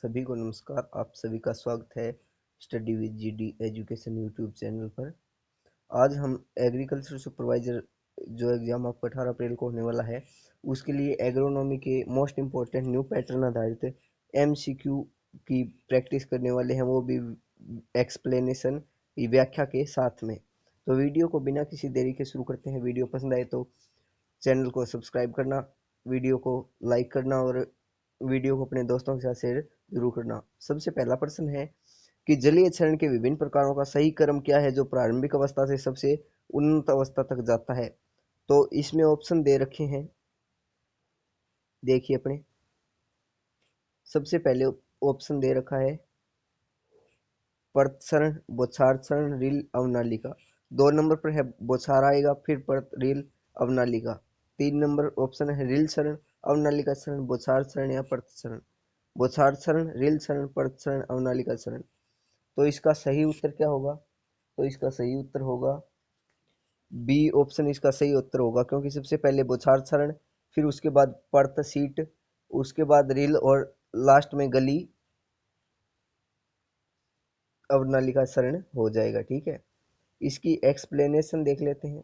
सभी को नमस्कार। आप सभी का स्वागत है study with GD education YouTube channel पर। आज हम एग्रीकल्चर सुपरवाइजर जो एग्ज़ाम आपका 18 अप्रैल को होने वाला है उसके लिए एग्रोनॉमी के मोस्ट इम्पोर्टेंट न्यू पैटर्न आधारित एमसीक्यू की प्रैक्टिस करने वाले हैं, वो भी एक्सप्लेनेशन व्याख्या के साथ में। तो वीडियो को बिना किसी देरी के शुरू करते हैं। वीडियो पसंद आए तो चैनल को सब्सक्राइब करना, वीडियो को लाइक करना और वीडियो को अपने दोस्तों के साथ शेयर जरूर करना। सबसे पहला प्रश्न है कि जलीय क्षरण के विभिन्न प्रकारों का सही क्रम क्या है जो प्रारंभिक अवस्था से सबसे उन्नत अवस्था तक जाता है। तो इसमें ऑप्शन दे रखे हैं, देखिए अपने। सबसे पहले ऑप्शन दे रखा है परत क्षरण, बौछार क्षरण, रील, अवनालिका। 2 नंबर पर है बौछार आएगा, फिर परत, रील, अवनालिका। 3 नंबर ऑप्शन है रील क्षरण, अवनालिका क्षरण, बौछार क्षरण या परत क्षरण। बौछार क्षरण, रील क्षरण, परत क्षरण, अवनालिका क्षरण। तो इसका सही उत्तर क्या होगा? तो इसका सही उत्तर होगा बी ऑप्शन। इसका सही उत्तर होगा क्योंकि सबसे पहले बौछार क्षरण, फिर उसके बाद परत सीट, उसके बाद रील और लास्ट में गली अवनालिका क्षरण हो जाएगा। ठीक है, इसकी एक्सप्लेनेशन देख लेते हैं।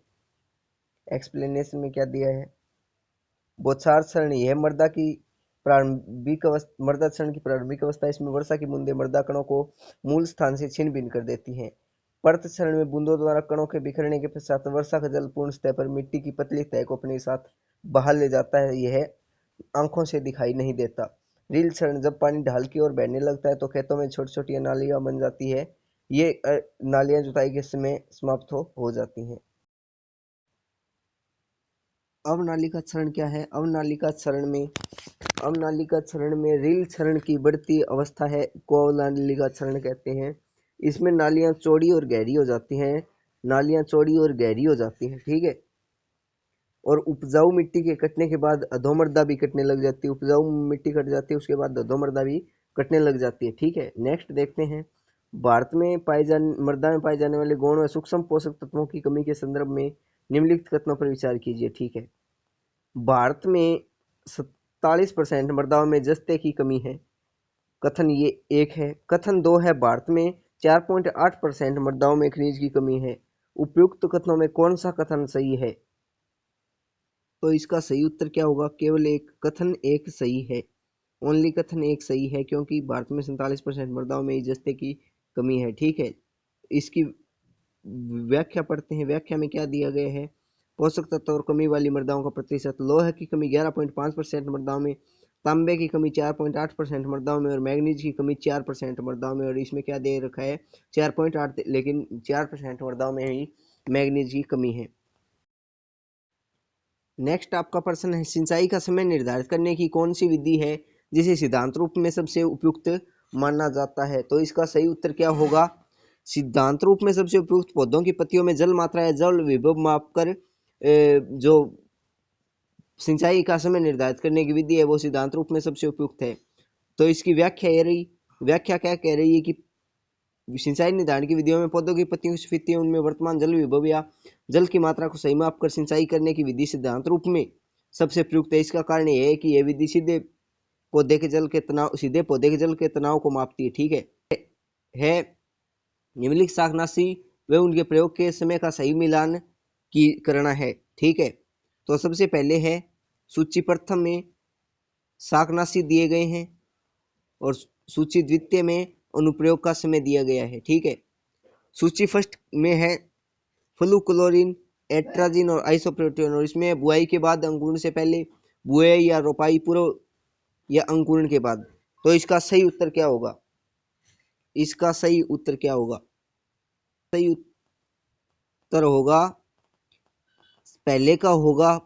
एक्सप्लेनेशन में क्या दिया है? बौछार क्षरण यह मृदा क्षरण की प्रारंभिक अवस्था। इसमें वर्षा की बूंदें मृदा कणों को मूल स्थान से छिन्न भिन्न कर देती हैं। परत क्षरण में बूंदों द्वारा कणों के बिखरने के पश्चात वर्षा का जल पूर्ण सतह पर मिट्टी की पतली तह को अपने साथ बहा ले जाता है। यह आंखों से दिखाई नहीं देता। रील क्षरण जब पानी ढाल की ओर बहने लगता है तो खेतों में छोटी छोटी नालियां बन जाती है। ये नालियां जुताई के समय समाप्त हो जाती हैं। अवनालिका क्षरण क्या है? अवनालिका क्षरण में रील क्षरण की बढ़ती अवस्था है को अवनालिका क्षरण कहते हैं। इसमें नालियां चौड़ी और गहरी हो जाती हैं। नालियां चौड़ी और गहरी हो जाती हैं, ठीक है। और उपजाऊ मिट्टी के कटने के बाद अधोमर्दा भी कटने लग जाती है। उपजाऊ मिट्टी कट जाती है, उसके बाद अधोमर्दा भी कटने लग जाती है। ठीक है, नेक्स्ट देखते हैं। भारत में मृदा में पाए जाने वाले गौण व सूक्ष्म पोषक तत्वों की कमी के संदर्भ में निम्नलिखित कथनों पर विचार कीजिए। ठीक है, भारत में 47% मृदाओं में जस्ते की कमी है। कथन ये एक है। कथन दो है भारत में 4.8% मृदाओं में खनिज की कमी है। उपयुक्त कथनों में कौन सा कथन सही है? तो इसका सही उत्तर क्या होगा? केवल एक कथन एक सही है। ओनली कथन एक सही है क्योंकि भारत में 47% मृदाओं में जस्ते की कमी है। ठीक है, इसकी व्याख्या पढ़ते हैं। व्याख्या में क्या दिया गया है? पोषक तत्व और कमी वाली मृदाओं का प्रतिशत। लोहे की कमी 11.5% मृदाओं में, तांबे की कमी 4.8% मृदाओं में और मैग्नीज की कमी 4% मृदाओं में। और इसमें क्या दे रखा है? 4.8, लेकिन 4% मृदाओं में ही मैग्नीज की कमी है। नेक्स्ट आपका प्रश्न है, सिंचाई का समय निर्धारित करने की कौन सी विधि है जिसे सिद्धांत रूप में सबसे उपयुक्त माना जाता है? तो इसका सही उत्तर क्या होगा? सिद्धांत रूप में सबसे उपयुक्त पौधों की पत्तियों में जल मात्रा या जल विभव मापकर जो सिंचाई का समय निर्धारित करने की विधि है वो सिद्धांत रूप में सबसे उपयुक्त है। तो इसकी व्याख्या ये रही। व्याख्या क्या कह रही है कि सिंचाई निर्धारण की विधियों में पौधों की पत्तियों की स्फीति, उनमें वर्तमान जल विभव या जल की मात्रा को सही माप कर सिंचाई करने की विधि सिद्धांत रूप में सबसे प्रयुक्त है। इसका कारण यह है कि यह विधि सीधे पौधे के जल के तनाव को मापती है। ठीक है निम्नलिखित शाकनाशी व उनके प्रयोग के समय का सही मिलान की करना है। ठीक है, तो सबसे पहले है सूची प्रथम में शाकनाशी दिए गए हैं और सूची द्वितीय में अनुप्रयोग का समय दिया गया है। ठीक है, सूची फर्स्ट में है फ्लूक्लोरीन, एट्राजिन और आइसोप्रोटियोन। और इसमें बुआई के बाद, अंकुरण से पहले, बुआई या रोपाई पूर्व या अंकुरण के बाद। तो इसका सही उत्तर क्या होगा? इसका सही उत्तर क्या होगा? सही उत्तर होगा पहले का होगा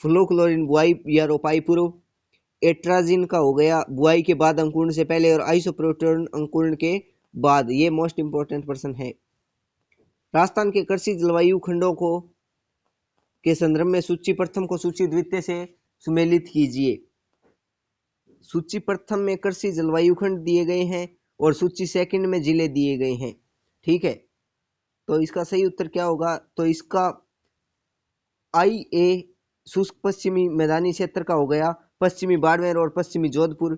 फ्लूक्लोरीन बुआई या रोपाई पूर्व, एट्राजिन का हो गया बुआई के बाद अंकुरण से पहले, और आइसोप्रोटियोन अंकुरण के बाद। ये मोस्ट इंपोर्टेंट प्रश्न है। राजस्थान के कृषि जलवायु खंडों को के संदर्भ में सूची प्रथम को सूची द्वितीय से सुमेलित कीजिए। सूची प्रथम में कृषि जलवायु खंड दिए गए हैं और सूची सेकंड में जिले दिए गए हैं। ठीक है, तो इसका सही उत्तर क्या होगा? तो इसका आई ए शुष्क पश्चिमी मैदानी क्षेत्र का हो गया पश्चिमी बाड़मेर और पश्चिमी जोधपुर।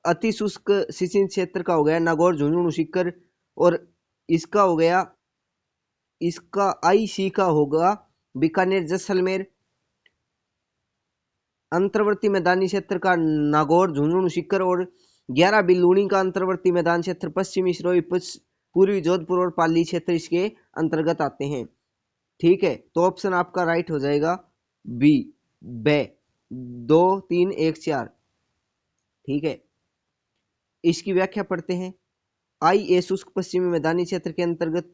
अति शुष्क सिंचित क्षेत्र का हो गया नागौर, झुंझुनू, सीकर, और इसका हो गया, इसका IC का होगा बीकानेर, जैसलमेर। अंतर्वर्ती मैदानी क्षेत्र का नागौर, झुंझुनू, सीकर, और 11 लूणी का अंतर्वर्ती मैदान क्षेत्र पश्चिमी सिरोही, पूर्वी जोधपुर और पाली क्षेत्र इसके अंतर्गत आते हैं। ठीक है, तो ऑप्शन आपका राइट हो जाएगा बी, बे, 2 3 1 4। ठीक है, इसकी व्याख्या पढ़ते हैं। IA शुष्क पश्चिमी मैदानी क्षेत्र के अंतर्गत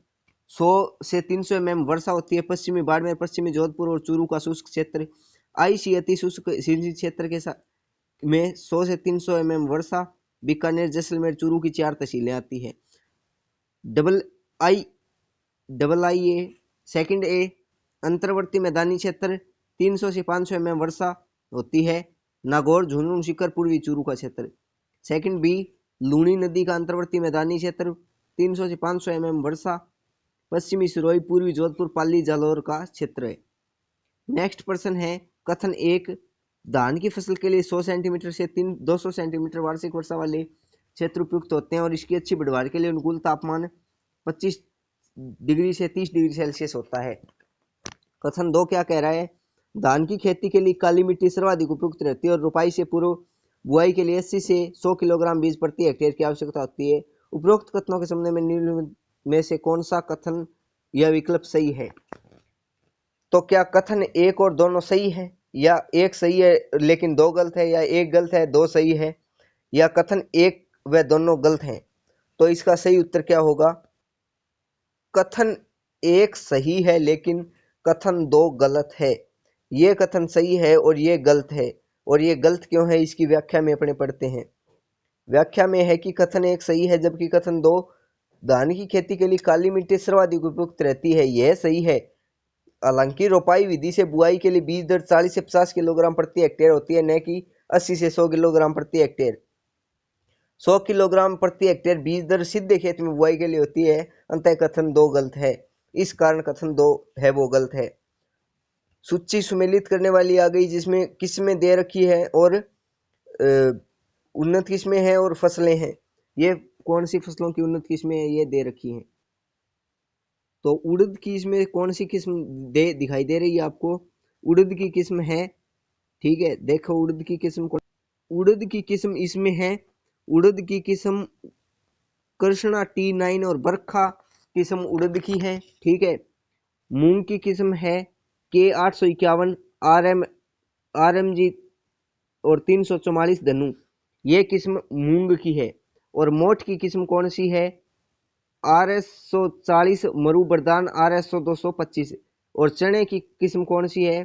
100 से 300 mm वर्षा होती है। पश्चिमी बाड़मेर, पश्चिमी जोधपुर और चूरू का शुष्क क्षेत्र। IC अति शुष्क सिंचित क्षेत्र के में 100 से 300 mm वर्षा। बीकानेर, जैसलमेर, चूरू की 4 तहसीलें आती है। IA सेकंड A अंतर्वर्ती मैदानी क्षेत्र 300 से 500 mm वर्षा होती है। नागौर, झुंझुनू, सीकर, पूर्वी चूरू का क्षेत्र। सेकंड B लूणी नदी का अंतर्वर्ती मैदानी क्षेत्र 300 से 500 mm वर्षा। पश्चिमी सिरोही, पूर्वी जोधपुर, पाली, जालौर का क्षेत्र है। नेक्स्ट प्रश्न है कथन 1, धान की फसल के लिए 100 सेंटीमीटर से 200 सेंटीमीटर वार्षिक वर्षा वाले क्षेत्र उपयुक्त होते हैं और इसकी अच्छी बढ़वार के लिए अनुकूल तापमान 25 डिग्री से 30 डिग्री सेल्सियस होता है। कथन 2 क्या कह रहा है, धान की खेती के लिए काली मिट्टी सर्वाधिक उपयुक्त रहती है और रोपाई से पूर्व बुआई के लिए 80 से 100 किलोग्राम बीज प्रति हेक्टेयर की आवश्यकता होती है। उपरोक्त कथनों के संबंध में निम्न में से कौन सा कथन या विकल्प सही है? तो क्या कथन 1 और दोनों सही है, या एक सही है लेकिन 2 गलत है, या एक गलत है 2 सही है, या कथन 1 व दोनों गलत हैं? तो इसका सही उत्तर क्या होगा? कथन 1 सही है लेकिन कथन 2 गलत है। ये कथन सही है और ये गलत है, और ये गलत क्यों है इसकी व्याख्या में अपने पढ़ते हैं। व्याख्या में है कि कथन 1 सही है जबकि कथन 2, धान की खेती के लिए काली मिट्टी सर्वाधिक उपयुक्त रहती है, यह सही है। हालांकि रोपाई विधि से बुआई के लिए बीज दर 40 से 50 किलोग्राम प्रति हेक्टेयर होती है, न कि 80 से 100 किलोग्राम प्रति हेक्टेयर। 100 किलोग्राम प्रति हेक्टेयर बीज दर सीधे खेत में बुआई के लिए होती है। अंतः कथन 2 गलत है, इस कारण कथन 2 है वो गलत है। सूची सुमेलित करने वाली आ गई जिसमें किस्में दे रखी है और उन्नत किस्में हैं और फसलें हैं। ये कौन सी फसलों की उन्नत किस्में हैं ये दे रखी हैं। तो उड़द की इसमें कौन सी किस्म दिखाई दे रही है आपको? उड़द की किस्म है। ठीक है, देखो उड़द की किस्म उड़द की किस्म इसमें है, उड़द की किस्म कृष्णा T9 और बरखा किस्म उड़द की है। ठीक है, मूंग की किस्म है K851 RMG और 344 धनु, ये किस्म मूंग की है। और मोठ की किस्म कौन सी है? RS140 मरु बरदान RS225। और चने की किस्म कौन सी है?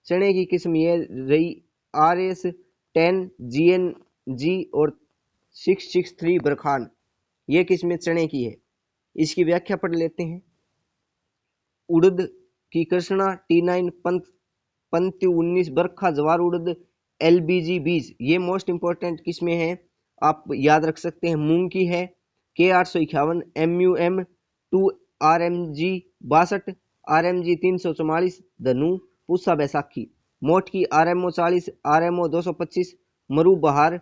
चने की किस्म ये रही RS10 GNG और 663 बरखान, ये किस्में चने की है। इसकी व्याख्या पढ़ लेते हैं। उड़द की कृष्णा T9 पंक्ति 19 बरखा जवार उड़द LBG बीज, ये मोस्ट इंपॉर्टेंट किस्में हैं, आप याद रख सकते हैं। मूंग की है K851 MUM 2 RMG 62 RMG 344 धनु पूसा बैसाखी। मोठ की RMO 40 RMO 225 मरु बहार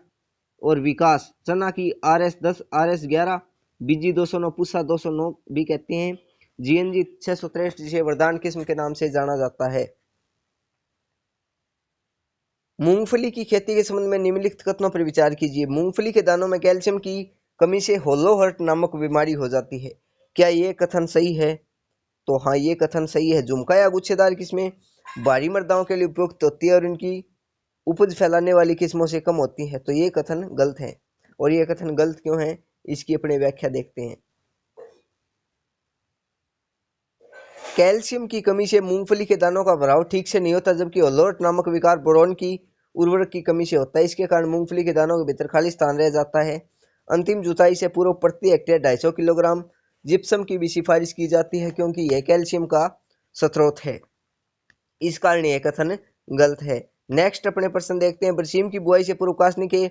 और विकास। चना की RS10 RS11 BG 209 पूसा 209 भी कहते हैं। GNG 663 जिसे वरदान किस्म के नाम से जाना जाता है। मूंगफली की खेती के संबंध में निम्नलिखित कथनों पर विचार कीजिए। मूंगफली के दानों में कैल्शियम की कमी से होलो हर्ट नामक बीमारी हो जाती है, क्या ये कथन सही है? तो हाँ, ये कथन सही है। झुमका या गुच्छेदार किस्में भारी मृदाओं के लिए उपयुक्त होती है और इनकी उपज फैलाने वाली किस्मों से कम होती है, तो ये कथन गलत है। और ये कथन गलत क्यों है इसकी अपनी व्याख्या देखते हैं। कैल्शियम की कमी से मूंगफली के दानों का भराव ठीक से नहीं होता, जबकि होलोहर्ट नामक विकार बोरॉन की उर्वरक की कमी से होता है। इसके कारण मूंगफली के दानों के भीतर खाली स्थान रह जाता है। अंतिम जुताई से पूर्व प्रति हेक्टेयर 250 किलोग्राम जिप्सम की भी सिफारिश की जाती है, क्योंकि यह कैल्शियम का स्रोत है। इस कारण यह कथन गलत है। नेक्स्ट अपने प्रश्न देखते हैं। बरसीम की बुआई से पूर्व कासनी के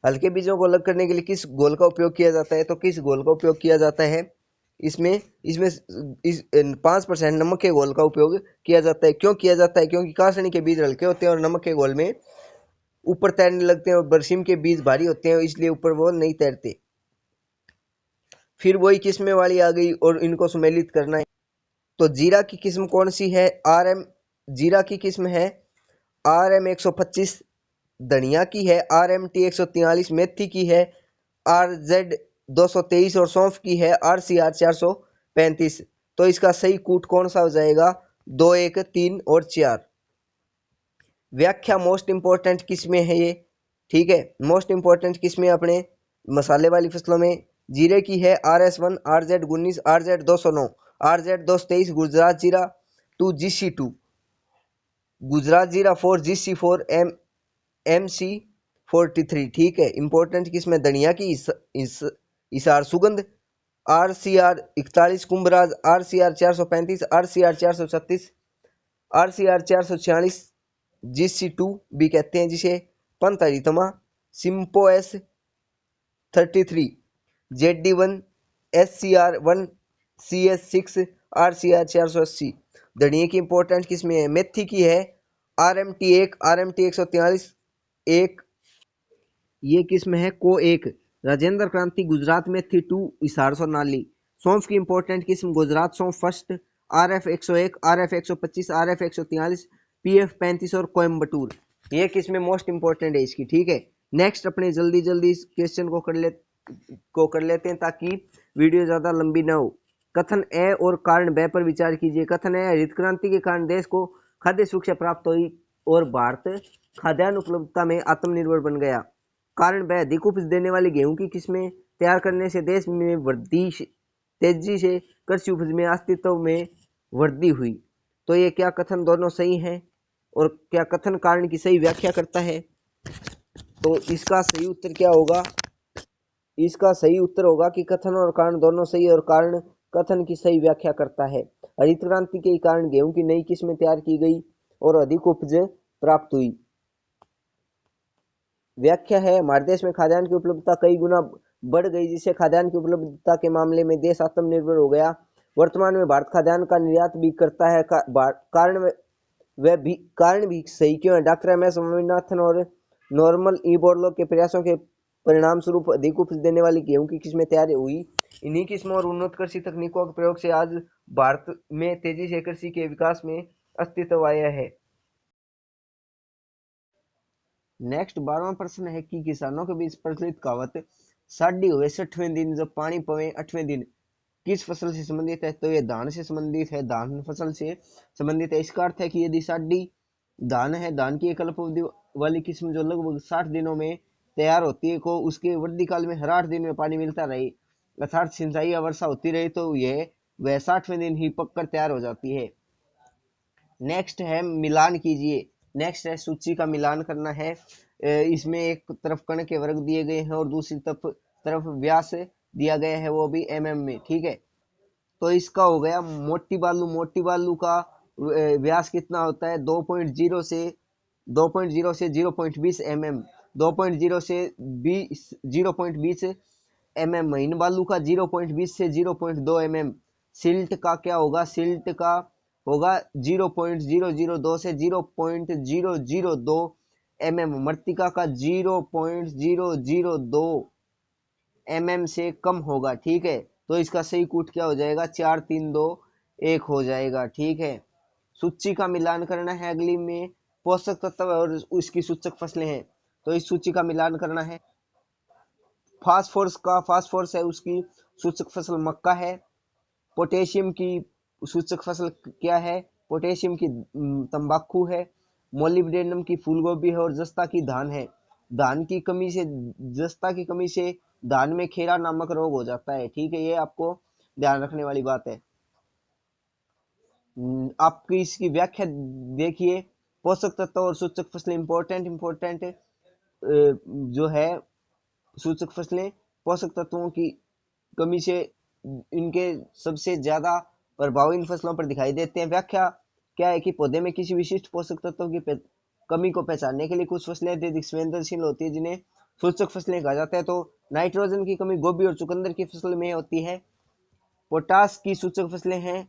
हल्के बीजों को अलग करने के लिए किस घोल का उपयोग किया जाता है? तो किस घोल का उपयोग किया जाता है? इसमें 5% नमक के घोल का उपयोग किया जाता है। क्यों किया जाता है? क्योंकि कासनी के बीज हल्के होते हैं और नमक के घोल में ऊपर तैरने लगते हैं और बरसीम के बीज भारी होते हैं इसलिए ऊपर वो नहीं तैरते। फिर वही किस्में वाली आ गई और इनको सम्मिलित करना है। तो जीरा की किस्म कौन सी है? RM जीरा की किस्म है RM 125, धनिया की है RMT 143, मेथी की है RZ 223 और सौंफ की है RCR 435। तो इसका सही कूट कौन सा हो जाएगा? 2, 1, 3 और 4। व्याख्या मोस्ट इंपॉर्टेंट किस्में है ये, ठीक है। मोस्ट इंपॉर्टेंट किस्में अपने मसाले वाली फसलों में जीरे की है RS1, RZ 19, RZ 209, RZ 223, Gujarat जीरा 2, GC2, गुजरात जीरा 4, GC4, MC 43, ठीक है। इंपॉर्टेंट किस्में धनिया की इसार सुगंध RCR 41, Kumbhraj RCR 435, RCR 436, RCR 446, GC2 भी कहते हैं जिसे, पंतरितमा सिम्पो S33, ZD1, SCR1, CS6, RCR 480। धनिया की इंपॉर्टेंट किस्में है, मेथी की है RMT1, RMT 143 एक, ये किस्म है को एक, राजेंद्र क्रांति गुजरात मेथी 2, हिसार सोनाली। सौंफ की इंपॉर्टेंट किस्म गुजरात सौंफ first, RF 101, RF 125, RF 143, PF 35 और कोयम्बटूर। ये किस्में मोस्ट इंपॉर्टेंट है इसकी, ठीक है। नेक्स्ट अपने जल्दी जल्दी इस क्वेश्चन को कर लेते हैं ताकि वीडियो ज्यादा लंबी ना हो। कथन ए और कारण ब पर विचार कीजिए। कथन ए, हरित क्रांति के कारण देश को खाद्य सुरक्षा प्राप्त हुई और भारत खाद्यान्न उपलब्धता में आत्मनिर्भर बन गया। कारण ब, अधिक उपज देने वाली गेहूं की किस्में तैयार करने से देश में वृद्धि तेजी से कृषि उपज में अस्तित्व में वृद्धि हुई। तो ये क्या कथन दोनों सही हैं और क्या कथन कारण की सही व्याख्या करता है? तो इसका सही उत्तर क्या होगा? इसका सही उत्तर होगा कि कथन और कारण दोनों सही और कारण कथन की सही व्याख्या करता है। हरित क्रांति के कारण गेहूं की नई किस्में तैयार की गई और अधिक उपज प्राप्त हुई। व्याख्या है, हमारे देश में खाद्यान्न की उपलब्धता कई गुना बढ़ गई जिससे खाद्यान्न की उपलब्धता के मामले में देश आत्मनिर्भर हो गया। वर्तमान में भारत खाद्यान्न का निर्यात भी करता है। कारण भी सही क्यों है? डॉक्टर MS स्वामीनाथन और नॉर्मल ई बोरलो के प्रयासों के परिणाम स्वरूप अधिक उपज देने वाली गेहूं की किस्में तैयार हुई। इन्हीं किस्मों और उन्नत कृषि तकनीकों के प्रयोग से आज भारत में तेजी से कृषि के विकास में अस्तित्व आया है। नेक्स्ट 12वां प्रश्न है कि किसानों के बीच प्रचलित कहावत साडी हुए 60वें दिन जब पानी पवे 8वें दिन किस फसल से संबंधित है? तो ये धान से संबंधित है, धान फसल से संबंधित है। इसका अर्थ है कि यदि साडी धान है, धान की एक अल्पावधि वाली किस्म जो लगभग 60 दिनों में तैयार होती है, को उसके वृद्धि काल में हर 8 दिन में पानी मिलता रहे अर्थात सिंचाई या वर्षा होती रही तो यह वह 60वें दिन ही पककर तैयार हो जाती है। नेक्स्ट है मिलान कीजिए। नेक्स्ट है सूची का मिलान करना है। इसमें एक तरफ कण के वर्ग दिए गए हैं और दूसरी तरफ व्यास दिया गया है, वो भी mm में, ठीक है। तो इसका हो गया मोटी बालू का व्यास कितना होता है? 2.0 से 0.20 mm, 2.0 से 0.20 mm। महीन बालू का 0.20 से 0.2 mm। सिल्ट का क्या होगा? सिल्ट का होगा 0.002 से 0.002 mm। मृत्तिका का 0.002 mm से कम होगा, ठीक है। तो इसका सही कूट क्या हो जाएगा? 4, 3, 2, 1 हो जाएगा, ठीक है। सूची का मिलान करना है अगली में। पोषक तत्व और उसकी सूचक फसलें हैं, तो इस सूची का मिलान करना है। फास्फोरस है, उसकी सूचक फसल मक्का है। पोटेशियम की सूचक फसल क्या है? पोटेशियम की तंबाकू है। मोलिब्डेनम की फूलगोभी है और जस्ता की धान है। जस्ता की कमी से धान में खेरा नामक रोग हो जाता है, ठीक है। ये आपको ध्यान रखने वाली बात है। आपकी इसकी व्याख्या देखिए। पोषक तत्व और सूचक फसलें इंपॉर्टेंट जो है सूचक फसलें पोषक तत्वों की कमी से इनके सबसे ज्यादा प्रभाव इन फसलों पर दिखाई देते हैं। व्याख्या क्या है कि पौधे में किसी विशिष्ट पोषक तत्वों की कमी को पहचानने के लिए कुछ फसलें अत्यधिक संवेदनशील होती है जिन्हें सूचक फसलें कहा जाता है। तो नाइट्रोजन की कमी गोभी और चुकंदर की फसल में होती है। पोटास की सूचक फसलें हैं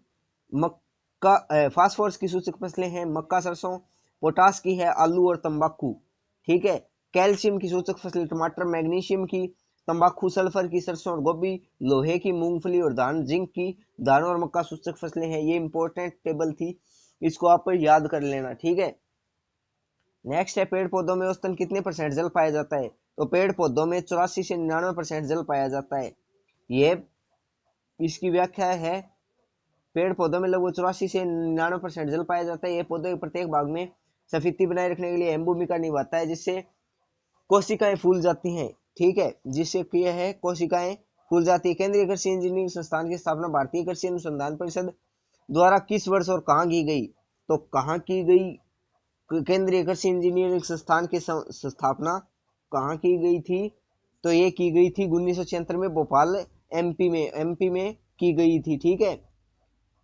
मक्का। फास्फोरस की सूचक फसलें हैं मक्का, सरसों। पोटास की है आलू और तंबाकू। ठीक है। कैल्शियम की सूचक फसलें टमाटर, मैग्नीशियम की तंबाकू, सल्फर की सरसों और गोभी, लोहे की मूंगफली और धान, जिंक की धान और मक्का सूचक फसलें हैं। ये इंपॉर्टेंट टेबल थी, इसको आप याद कर लेना, ठीक है। नेक्स्ट है पेड़ पौधों में औसतन कितने परसेंट जल पाया जाता है? तो पेड़ पौधों में 84 से 99% जल पाया जाता है। ये इसकी व्याख्या है, पेड़ पौधों में लगभग 84 से 99% जल पाया जाता है। ये पौधे के प्रत्येक भाग में सफेदी बनाए रखने के लिए अहम भूमिका निभाता है, जिससे कोशिकाएं फूल जाती हैं, ठीक है, जिससे क्रिया है कोशिकाएं फूल जाती है। केंद्रीय कृषि इंजीनियरिंग संस्थान की स्थापना भारतीय कृषि अनुसंधान परिषद द्वारा किस वर्ष और कहाँ की गई? तो कहाँ की गई? केंद्रीय कृषि इंजीनियरिंग संस्थान की स्थापना कहाँ की गई थी? तो ये की गई थी 1976 में भोपाल एमपी में की गई थी, ठीक है।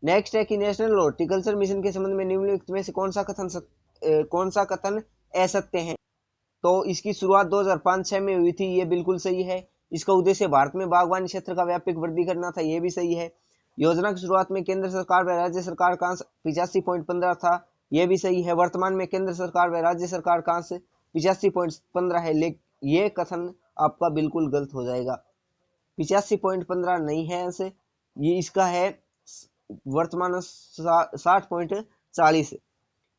नेक्स्ट है कि नेशनल हॉर्टिकल्चर मिशन के संबंध में निम्नलिखित में से कौन सा कथन असत्य है? तो इसकी शुरुआत 2005-6 में हुई थी, ये बिल्कुल सही है। इसका उद्देश्य भारत में बागवानी क्षेत्र का व्यापक वृद्धि करना था, ये भी सही है। योजना की शुरुआत में केंद्र सरकार व राज्य सरकार का 85.15 था, ये भी सही है। वर्तमान में केंद्र सरकार व राज्य सरकार का 85.15 है, लेकिन ये कथन आपका बिल्कुल गलत हो जाएगा। 85.15 नहीं है ऐसे, ये इसका है वर्तमान 60.40।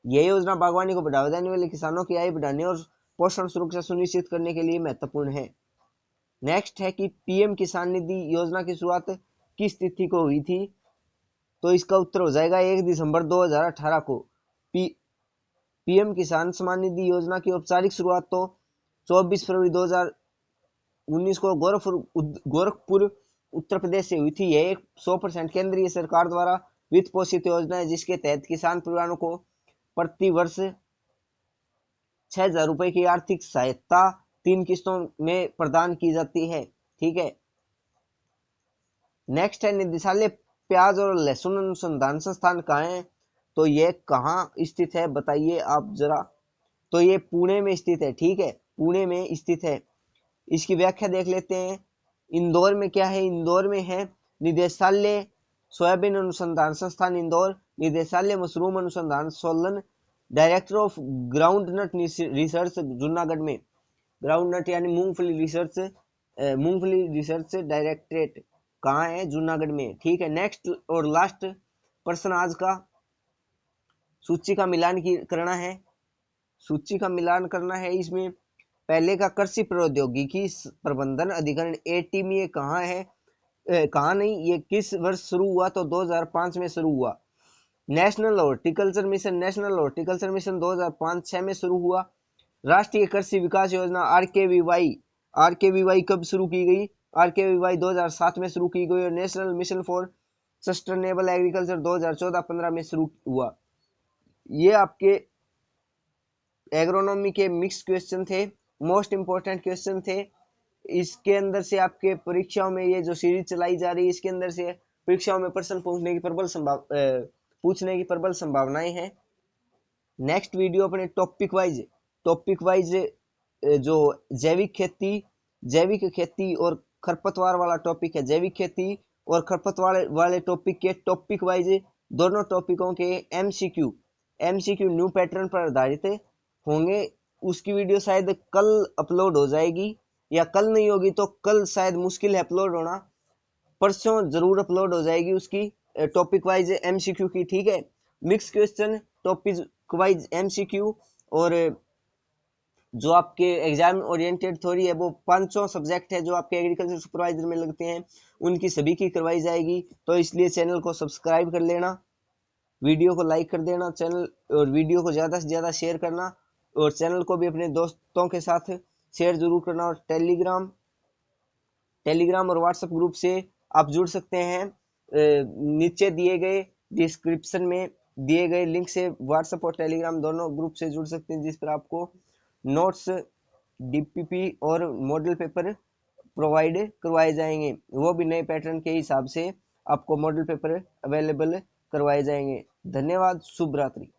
यह योजना बागवानी को बढ़ावा देने वाले किसानों की आय बढ़ाने और पोषण सुरक्षा सुनिश्चित करने के लिए महत्वपूर्ण है। नेक्स्ट है कि पीएम किसान निधि योजना की शुरुआत किस तिथि को हुई थी? तो इसका उत्तर हो जाएगा 1 दिसंबर 2018 को। पीएम किसान सम्मान निधि योजना की औपचारिक शुरुआत तो 24 फरवरी 2019 को गोरखपुर उत्तर प्रदेश से हुई थी। यह एक 100% केंद्रीय सरकार द्वारा वित्त पोषित योजना है, जिसके तहत किसान परिवारों को प्रति वर्ष 6,000 रुपए की आर्थिक सहायता 3 किस्तों में प्रदान की जाती है, ठीक है। नेक्स्ट है निदेशालय प्याज और लहसुन अनुसंधान संस्थान कहाँ है? तो ये कहाँ स्थित है बताइए आप जरा। तो ये पुणे में स्थित है, ठीक है, पुणे में स्थित है। इसकी व्याख्या देख लेते हैं। इंदौर में क्या है? इंदौर में है निदेशालय सोयाबीन अनुसंधान संस्थान इंदौर, निदेशालय मशरूम अनुसंधान Solan, director of groundnut research Junagadh में, ग्राउंडनट यानी मूंगफली रिसर्च डायरेक्टरेट कहाँ है? जूनागढ़ में, ठीक है। नेक्स्ट और लास्ट प्रश्न आज का, सूची का मिलान करना है। सूची का मिलान करना है। इसमें पहले का कृषि प्रौद्योगिकी प्रबंधन अधिकरण एटीएम ये कहाँ है? कहाँ नहीं, ये किस वर्ष शुरू हुआ? तो 2005 में शुरू हुआ। नेशनल हॉर्टिकल्चर मिशन 2005-6 में शुरू हुआ। राष्ट्रीय कृषि विकास योजना आरकेवीवाई कब शुरू की गई? आरकेवीवाई 2007 में शुरू की गई। और national mission for sustainable agriculture 2014-15 में शुरू हुआ। ये आपके एग्रोनॉमी के मिक्स क्वेश्चन थे, मोस्ट इंपोर्टेंट क्वेश्चन थे। इसके अंदर से आपके परीक्षाओं में ये जो सीरीज चलाई जा रही है, इसके अंदर से परीक्षाओं में प्रश्न पूछने की प्रबल संभावनाएं हैं। नेक्स्ट वीडियो अपने टॉपिक वाइज जो जैविक खेती और खरपतवार वाला टॉपिक है, जैविक खेती और खरपतवार वाले टॉपिक के टॉपिक वाइज दोनों टॉपिकों के एमसीक्यू न्यू पैटर्न पर आधारित होंगे। उसकी वीडियो शायद कल अपलोड हो जाएगी, या कल नहीं होगी तो कल शायद मुश्किल है अपलोड होना, परसों जरूर अपलोड हो जाएगी उसकी टॉपिक वाइज एमसीक्यू की, ठीक है। Mix question topic wise MCQ और जो आपके एग्जाम ओरिएंटेड थ्योरी है, वो 500 सब्जेक्ट है जो आपके एग्रीकल्चर सुपरवाइजर में लगते हैं, उनकी सभी की करवाई जाएगी। तो इसलिए चैनल को सब्सक्राइब कर लेना, वीडियो को लाइक कर देना चैनल, और वीडियो को ज़्यादा से ज़्यादा शेयर करना, और चैनल को भी अपने दोस्तों के साथ शेयर जरूर करना। और टेलीग्राम और व्हाट्सएप ग्रुप से आप जुड़ सकते हैं। नीचे दिए गए डिस्क्रिप्शन में दिए गए लिंक से व्हाट्सएप और टेलीग्राम दोनों ग्रुप से जुड़ सकते हैं, जिस पर आपको नोट्स, डीपीपी और मॉडल पेपर प्रोवाइड करवाए जाएंगे। वो भी नए पैटर्न के हिसाब से आपको मॉडल पेपर अवेलेबल करवाए जाएंगे। धन्यवाद, शुभ रात्रि।